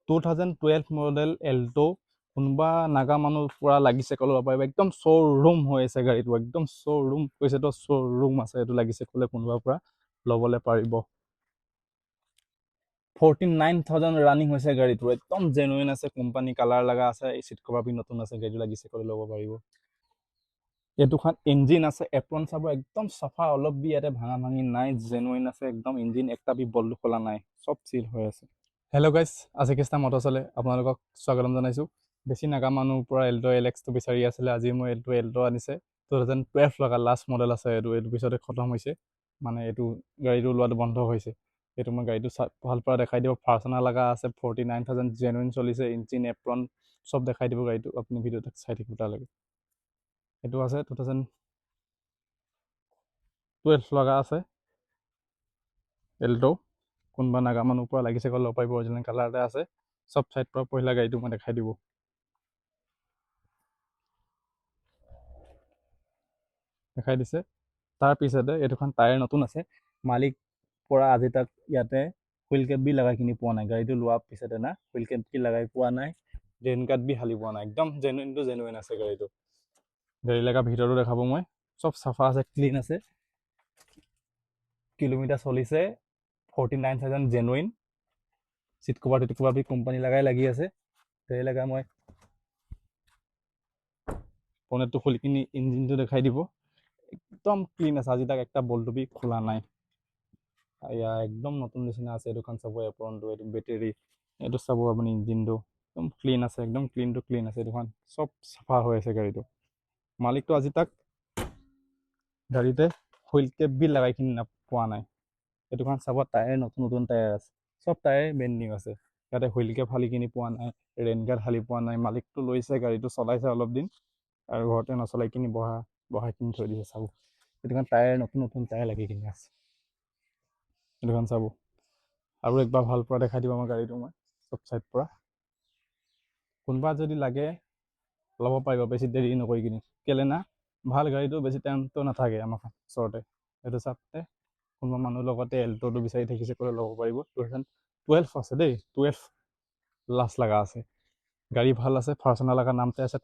2012 model Alto কোনোবা নাগা মানুহ পুৰা লাগিছে ক'লে ল'ব পাৰিব একদম শ্ব'ৰুম হৈ আছে গাড়ীটো একদম শ্ব'ৰুম কৈছে তো শ্ব'ৰুম আছে এইটো লাগিছে ক'লে কোনোবা পুৰা ল'বলৈ পাৰিব 49,000 ৰানিং হৈছে গাড়ীটো একদম জেনুইন আছে কোম্পানী কালাৰ লগা আছে এই চিট কভাৰ বি নতুন আছে গাড়ীটো লাগিছে ক'লে ল'ব পাৰিব এইটোখন ইঞ্জিন আছে এপ্ৰন চাব একদম চাফা অলপ বি ইয়াতে ভাঙা ভাঙি নাই জেনুইন আছে একদম ইঞ্জিন একটা বি বল্টো খোলা নাই চব চিল হৈ আছে হেল্ল' গাইজ আজি কৃষ্ণা মটৰচলে আপোনালোকক স্বাগতম জনাইছোঁ বেছি নাগা মানুহৰ পৰা এল্টো এলেক্সটো বিচাৰি আছিলে আজি মই এল্টো আনিছে 2012 লগা লাষ্ট মডেল আছে এইটো পিছতে খতম হৈছে মানে এইটো গাড়ীটো ওলোৱাটো বন্ধ হৈছে এইটো মই গাড়ীটো ভাল পৰা দেখাই দিব ফাৰ্চনাৰ লগা আছে 49,000 জেনুইন চলিছে ইঞ্জিন এপ্ৰন চব দেখাই দিব গাড়ীটো আপুনি ভিডিঅ'টো চাই থাকিব তালৈকে এইটো আছে 2012 লগা আছে এল্টো কোনোবা নাগা মানুহৰ পৰা লাগিছে ক'লে ল'ব পাৰিব অৰিজিনেল কালাৰতে আছে চব চাইড পৰা পহিলা গাড়ীটো মই দেখাই দিব দেখাই দিছে তাৰ পিছতে এইটোখন টায়াৰ নতুন আছে মালিক পৰা আজি তাক ইয়াতে হুইল কেপ বি লগাই কিনি পোৱা নাই গাড়ীটো লোৱাৰ পিছতে না হুইল কেপ বি লগাই পোৱা নাই ৰেইন গাৰ্ড বি হালি পোৱা নাই একদম জেনুইন আছে গাড়ীটো গাড়ী লগা ভিতৰতো দেখাব মই চব চাফা আছে ক্লিন আছে কিলোমিটাৰ চলিছে 49,000 জেনুইন চিট কভাৰ টিট কভাৰ বি কোম্পানী লগাই লাগি আছে গাড়ী লগা মই বনেটটো খুলি কিনি ইঞ্জিনটো দেখাই দিব একদম ক্লিন আছে আজি তাক একটা বল্টো বি খোলা নাই এয়া একদম নতুন নিচিনা আছে এইটোখন চাব এপ্ৰনটো এইটো বেটেৰী এইটো চাব আপুনি ইঞ্জিনটো একদম ক্লিন আছে একদম ক্লিন আছে এইটোখন চব চাফা হৈ আছে গাড়ীটো মালিকটো আজি তাক গাড়ীতে হুইল কেপ বি লগাই কিনি পোৱা নাই এইটোখন চাব টায়াৰ নতুন টায়াৰ আছে চব টায়াৰ ব্ৰেণ্ড নিউ আছে ইয়াতে হুইল কেপ হালি কিনি পোৱা নাই ৰেইন গাৰ্ড হালি পোৱা নাই মালিকটো লৈছে গাড়ীটো চলাইছে অলপ দিন আৰু ঘৰতে নচলাই কিনি বহাই কিনি থৈ দিছে চাব এইটোখন টায়াৰ নতুন টায়াৰ লাগি কিনি আছে এইটোখন চাব আৰু একবাৰ ভাল পৰা দেখাই দিব আমাৰ গাড়ীটো মই চব চাইড পৰা কোনোবা যদি লাগে ল'ব পাৰিব বেছি দেৰি নকৰি কিনি কেলে না ভাল গাড়ীটো বেছি টাইমটো নাথাকে আমাৰ ওচৰতে এইটো চাপতে কোনোবা মানুহৰ লগতে এল্টোটো বিচাৰি থাকিছে ক'লে ল'ব পাৰিব 2012 আছে দেই 12 লাষ্ট লগা আছে গাড়ী ভাল আছে ফাৰ্চনাৰ লগা নামতে আছে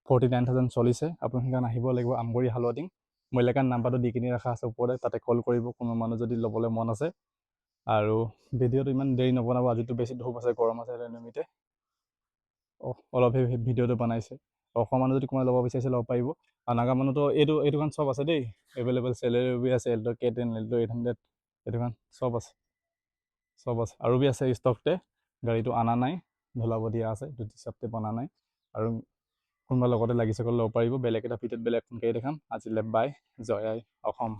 49,000 চলিছে আপুনি সেইকাৰণে আহিব লাগিব আমগুৰি হালুৱাটিং মই এলেকাৰ নাম্বাৰটো দি কিনি ৰখা আছে ওপৰতে তাতে কল কৰিব কোনো মানুহ যদি ল'বলৈ মন আছে আৰু ভিডিঅ'টো ইমান দেৰি নবনাব আজিতো বেছি ধূপ আছে গৰম আছে নিমিতে অলপ ভিডিঅ'টো বনাইছে অকণমান যদি কোনোবাই ল'ব বিচাৰিছে ল'ব পাৰিব আৰু নাগা মানুহতো এইটোখন চব আছে দেই এভেইলেবল চেলেৰি বি আছে এল্টো K10 এল্টো 800 এইটোখন চব আছে আৰু বি আছে ষ্টকতে গাড়ীটো অনা নাই ধলাব দিয়া আছে এইটো হিচাপতে বনা নাই আৰু কোনোবা লগতে লাগিছে ক'লে ল'ব পাৰিব বেলেগ এটা ভিডিঅ'ত বেলেগ এখন গাড়ী দেখাম আজিলৈ বাই জয় আই অসম